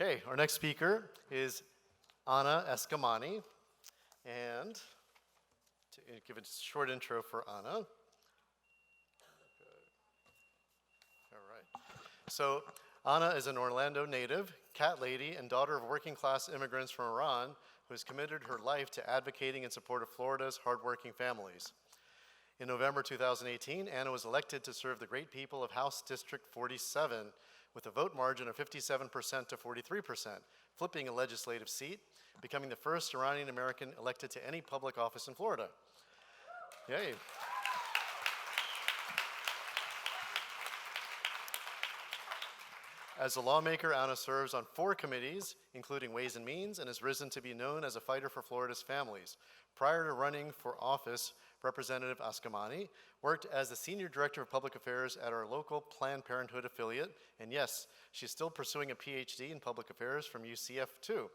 Okay, our next speaker is Vishkaee Eskamani. And to give a short intro for Anna. All right. So Anna is an Orlando native, cat lady, and daughter of working-class immigrants from Iran who has committed her life to advocating in support of Florida's hardworking families. In November 2018, Anna was elected to serve the great people of House District 47 with a vote margin of 57% to 43%, flipping a legislative seat, becoming the first Iranian American elected to any public office in Florida. Yay. As a lawmaker, Anna serves on 4 committees, including Ways and Means, and has risen to be known as a fighter for Florida's families. Prior to running for office, Representative Eskamani worked as the Senior Director of Public Affairs at our local Planned Parenthood affiliate, and yes, she's still pursuing a PhD in Public Affairs from UCF too.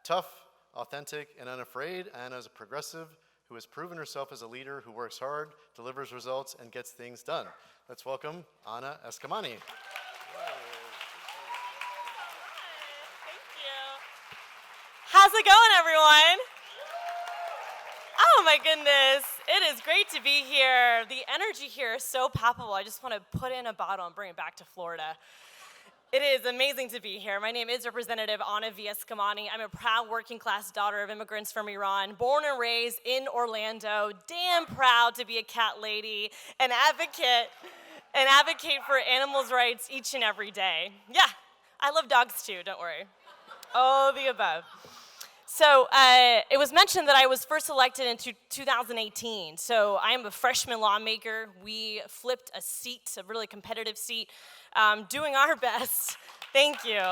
Tough, authentic, and unafraid, Anna is a progressive who has proven herself as a leader who works hard, delivers results, and gets things done. Let's welcome Vishkaee Eskamani. How's it going, everyone? Oh my goodness, it is great to be here. The energy here is so palpable. I just want to put in a bottle and bring it back to Florida. It is amazing to be here. My name is Representative Vishkaee Eskamani. I'm a proud working class daughter of immigrants from Iran, born and raised in Orlando, damn proud to be a cat lady, an advocate for animals' rights each and every day. Yeah, I love dogs too, don't worry. All the above. So it was mentioned that I was first elected in 2018. So I am a freshman lawmaker. We flipped a seat, a really competitive seat, doing our best. Thank you.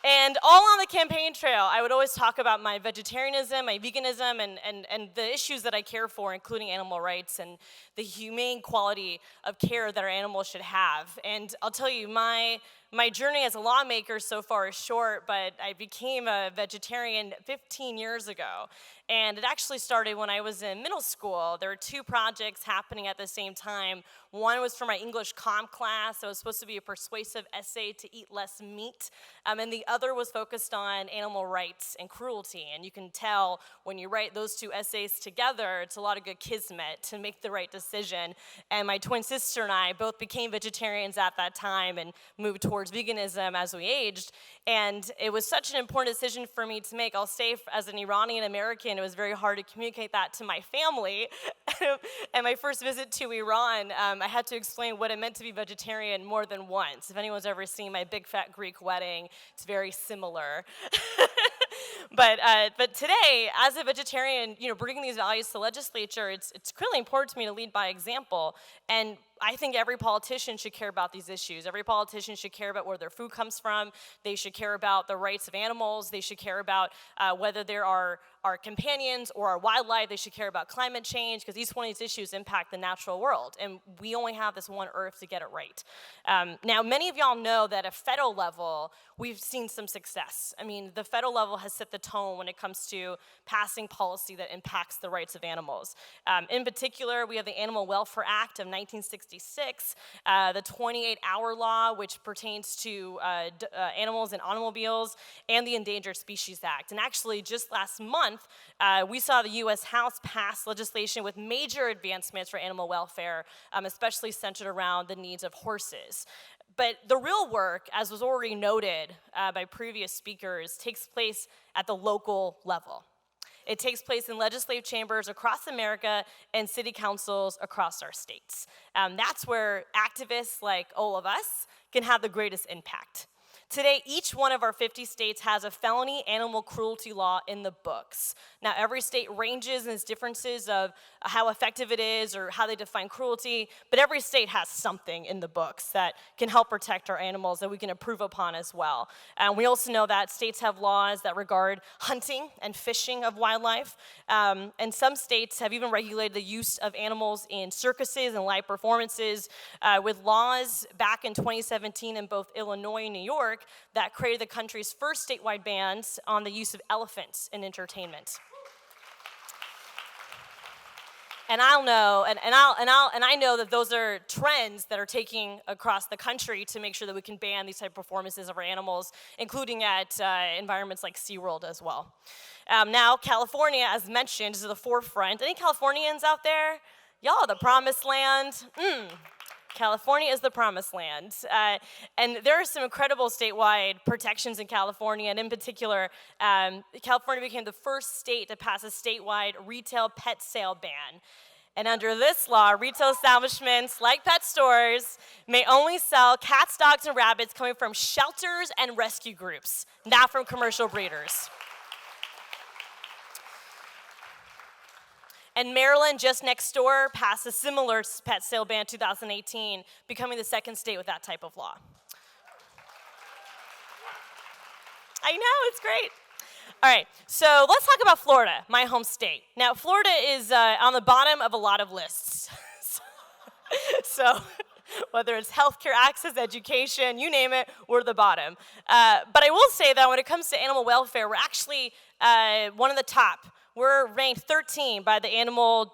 And all on the campaign trail, I would always talk about my vegetarianism, my veganism, and the issues that I care for, including animal rights and the humane quality of care that our animals should have. And I'll tell you, my journey as a lawmaker so far is short, but I became a vegetarian 15 years ago. And it actually started when I was in middle school. There were 2 projects happening at the same time. One was for my English comp class. It was supposed to be a persuasive essay to eat less meat. And the other was focused on animal rights and cruelty. And you can tell when you write those 2 essays together, it's a lot of good kismet to make the right decision. And my twin sister and I both became vegetarians at that time and moved towards veganism as we aged. And it was such an important decision for me to make. I'll say as an Iranian American, it was very hard to communicate that to my family. And my first visit to Iran, I had to explain what it meant to be vegetarian more than once. If anyone's ever seen my big fat Greek wedding, it's very similar. But today, as a vegetarian, bringing these values to the legislature, it's really important to me to lead by example. And I think every politician should care about these issues. Every politician should care about where their food comes from. They should care about the rights of animals. They should care about whether there are our companions or our wildlife. They should care about climate change, because each one of these issues impact the natural world. And we only have this one earth to get it right. Now, many of y'all know that at a federal level, we've seen some success. I mean, the federal level has set the tone when it comes to passing policy that impacts the rights of animals. In particular, we have the Animal Welfare Act of 1966, the 28-hour law, which pertains to animals and automobiles, and the Endangered Species Act. And actually, just last month, we saw the U.S. House pass legislation with major advancements for animal welfare, especially centered around the needs of horses. But the real work, as was already noted by previous speakers, takes place at the local level. It takes place in legislative chambers across America and city councils across our states. That's where activists like all of us can have the greatest impact. Today, each one of our 50 states has a felony animal cruelty law in the books. Now, every state ranges in its differences of how effective it is or how they define cruelty, but every state has something in the books that can help protect our animals that we can improve upon as well. We also know that states have laws that regard hunting and fishing of wildlife, and some states have even regulated the use of animals in circuses and live performances, with laws back in 2017 in both Illinois and New York that created the country's first statewide bans on the use of elephants in entertainment. And I know that those are trends that are taking across the country to make sure that we can ban these type of performances of our animals, including at environments like SeaWorld as well. Now, California, as mentioned, is at the forefront. Any Californians out there? Y'all, the promised land. California is the promised land. And there are some incredible statewide protections in California, and in particular, California became the first state to pass a statewide retail pet sale ban. And under this law, retail establishments like pet stores may only sell cats, dogs, and rabbits coming from shelters and rescue groups, not from commercial breeders. And Maryland, just next door, passed a similar pet sale ban in 2018, becoming the second state with that type of law. I know, it's great. All right, so let's talk about Florida, my home state. Now, Florida is on the bottom of a lot of lists. So whether it's healthcare access, education, you name it, we're the bottom. But I will say that when it comes to animal welfare, we're actually one of the top. We're ranked 13 by the Animal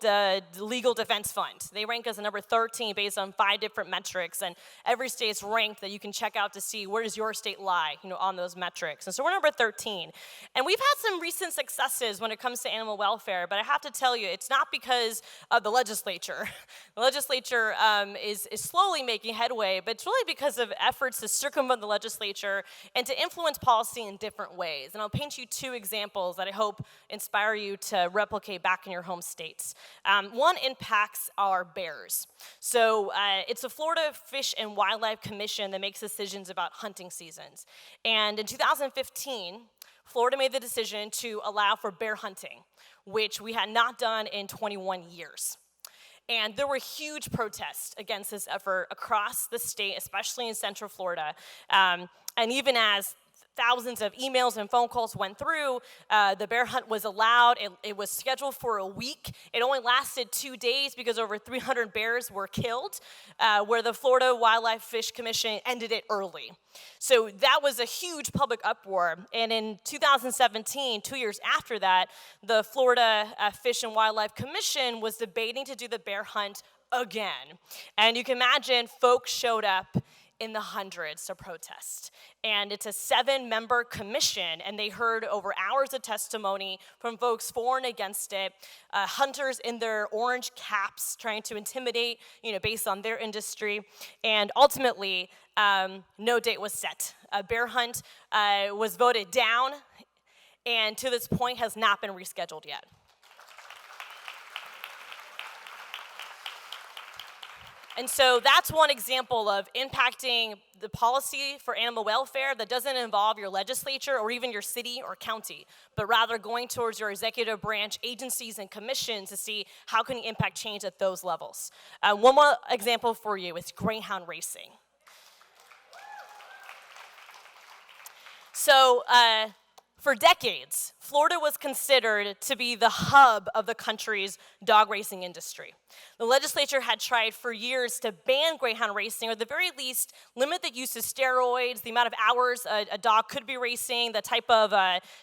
Legal Defense Fund. They rank us at number 13 based on 5 different metrics, and every state's ranked that you can check out to see where does your state lie, on those metrics. And so we're number 13. And we've had some recent successes when it comes to animal welfare, but I have to tell you, it's not because of the legislature. The legislature is slowly making headway, but it's really because of efforts to circumvent the legislature and to influence policy in different ways. And I'll paint you 2 examples that I hope inspire you to replicate back in your home states. One impacts our bears. So it's the Florida Fish and Wildlife Commission that makes decisions about hunting seasons. And in 2015, Florida made the decision to allow for bear hunting, which we had not done in 21 years. And there were huge protests against this effort across the state, especially in Central Florida. And even as thousands of emails and phone calls went through, the bear hunt was allowed. It was scheduled for a week. It only lasted 2 days because over 300 bears were killed, where the Florida Wildlife Fish Commission ended it early. So that was a huge public uproar. And in 2017, 2 years after that, the Florida Fish and Wildlife Commission was debating to do the bear hunt again. And you can imagine folks showed up in the hundreds to protest. And it's a 7-member commission, and they heard over hours of testimony from folks for and against it, hunters in their orange caps trying to intimidate, based on their industry. And ultimately, no date was set. A bear hunt was voted down, and to this point has not been rescheduled yet. And so that's one example of impacting the policy for animal welfare that doesn't involve your legislature or even your city or county, but rather going towards your executive branch agencies and commissions to see how can you impact change at those levels. One more example for you is greyhound racing. So for decades, Florida was considered to be the hub of the country's dog racing industry. The legislature had tried for years to ban greyhound racing, or at the very least, limit the use of steroids, the amount of hours a dog could be racing, the type of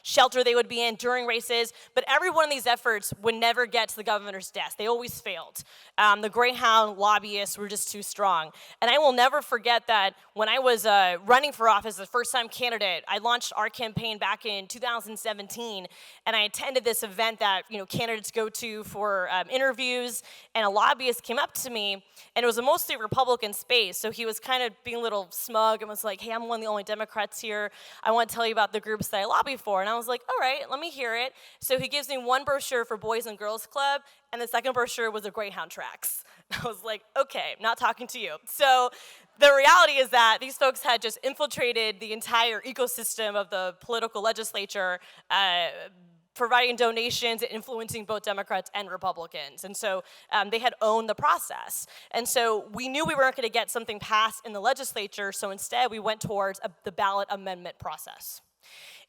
shelter they would be in during races, but every one of these efforts would never get to the governor's desk. They always failed. The greyhound lobbyists were just too strong. And I will never forget that when I was running for office as a first-time candidate, I launched our campaign back in 2017, and I attended this event that candidates go to for interviews, and a lobbyist came up to me, and it was a mostly Republican space, so he was kind of being a little smug and was like, hey, I'm one of the only Democrats here. I want to tell you about the groups that I lobby for. And I was like, all right, let me hear it. So he gives me one brochure for Boys and Girls Club, and the second brochure was the Greyhound tracks. I was like, okay, I'm not talking to you. So the reality is that these folks had just infiltrated the entire ecosystem of the political legislature, providing donations and influencing both Democrats and Republicans. And so they had owned the process. And so we knew we weren't going to get something passed in the legislature, so instead we went towards the ballot amendment process.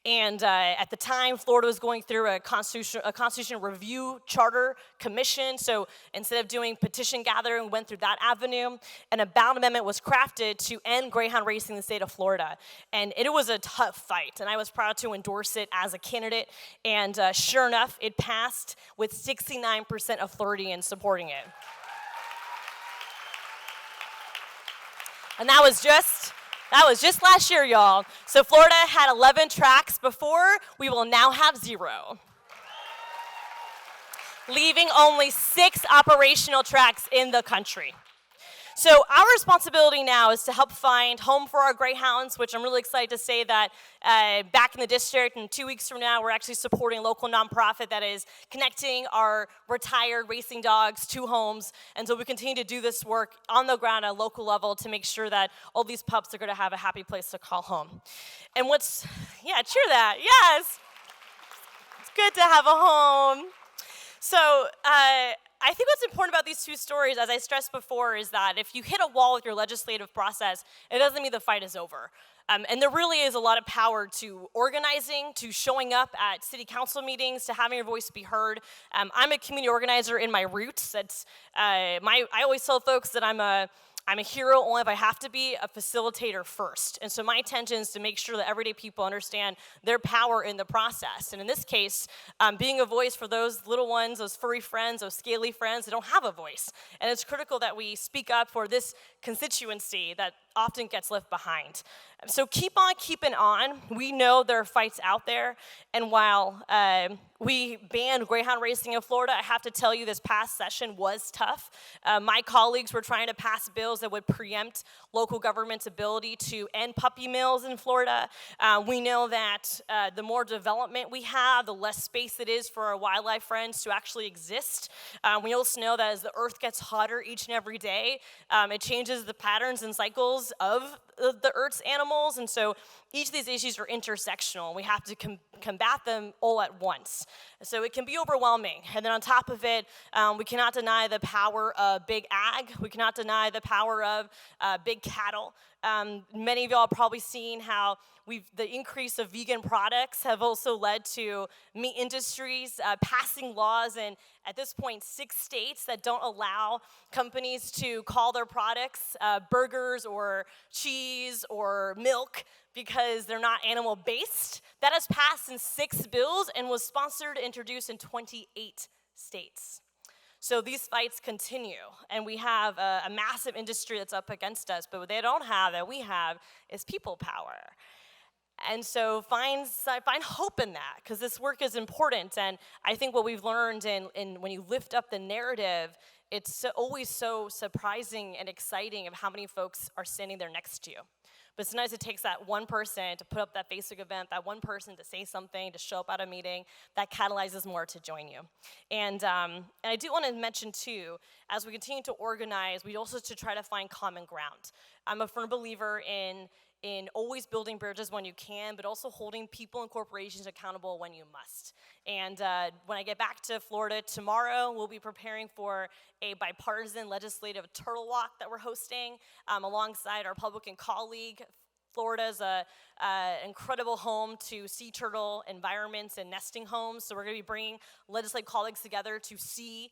And at the time, Florida was going through a constitutional review charter commission. So instead of doing petition gathering, we went through that avenue. And a ballot amendment was crafted to end greyhound racing in the state of Florida. And it was a tough fight. And I was proud to endorse it as a candidate. And sure enough, it passed with 69% of Floridians supporting it. And that was just last year, y'all. So Florida had 11 tracks before. We will now have 0. Leaving only 6 operational tracks in the country. So our responsibility now is to help find home for our greyhounds, which I'm really excited to say that back in the district, and 2 weeks from now, we're actually supporting a local nonprofit that is connecting our retired racing dogs to homes. And so we continue to do this work on the ground at a local level to make sure that all these pups are going to have a happy place to call home. And cheer that, yes. It's good to have a home. So I think what's important about these 2 stories, as I stressed before, is that if you hit a wall with your legislative process, it doesn't mean the fight is over. And there really is a lot of power to organizing, to showing up at city council meetings, to having your voice be heard. I'm a community organizer in my roots. That's I always tell folks that I'm a hero only if I have to be a facilitator first. And so my intention is to make sure that everyday people understand their power in the process. And in this case, being a voice for those little ones, those furry friends, those scaly friends that don't have a voice. And it's critical that we speak up for this constituency that often gets left behind. So keep on keeping on. We know there are fights out there. And while we banned greyhound racing in Florida, I have to tell you this past session was tough. My colleagues were trying to pass bills that would preempt local government's ability to end puppy mills in Florida. We know that the more development we have, the less space it is for our wildlife friends to actually exist. We also know that as the earth gets hotter each and every day, it changes the patterns and cycles of the Earth's animals, and so each of these issues are intersectional. We have to combat them all at once. So it can be overwhelming. And then on top of it, we cannot deny the power of big ag. We cannot deny the power of big cattle. Many of y'all have probably seen how the increase of vegan products have also led to meat industries passing laws in, at this point, 6 states that don't allow companies to call their products burgers or cheese or milk because they're not animal-based. That has passed in 6 bills and was sponsored and introduced in 28 states. So these fights continue, and we have a massive industry that's up against us, but what they don't have that we have is people power. And so find hope in that, because this work is important. And I think what we've learned in when you lift up the narrative, it's always so surprising and exciting of how many folks are standing there next to you. But sometimes it takes that one person to put up that Facebook event, that one person to say something, to show up at a meeting, that catalyzes more to join you. And I do want to mention, too, as we continue to organize, we also should try to find common ground. I'm a firm believer in always building bridges when you can, but also holding people and corporations accountable when you must. And when I get back to Florida tomorrow, we'll be preparing for a bipartisan legislative turtle walk that we're hosting alongside our Republican colleague. Florida's an incredible home to sea turtle environments and nesting homes, so we're going to be bringing legislative colleagues together to see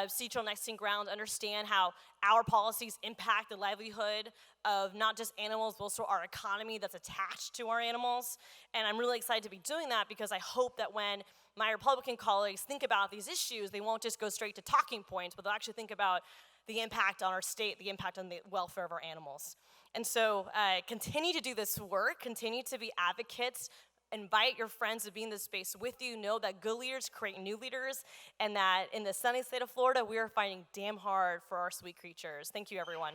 sea turtle nesting grounds, understand how our policies impact the livelihood of not just animals, but also our economy that's attached to our animals. And I'm really excited to be doing that because I hope that when my Republican colleagues think about these issues, they won't just go straight to talking points, but they'll actually think about the impact on our state, the impact on the welfare of our animals. And so continue to do this work, continue to be advocates, invite your friends to be in this space with you. Know that good leaders create new leaders, and that in the sunny state of Florida, we are fighting damn hard for our sweet creatures. Thank you, everyone.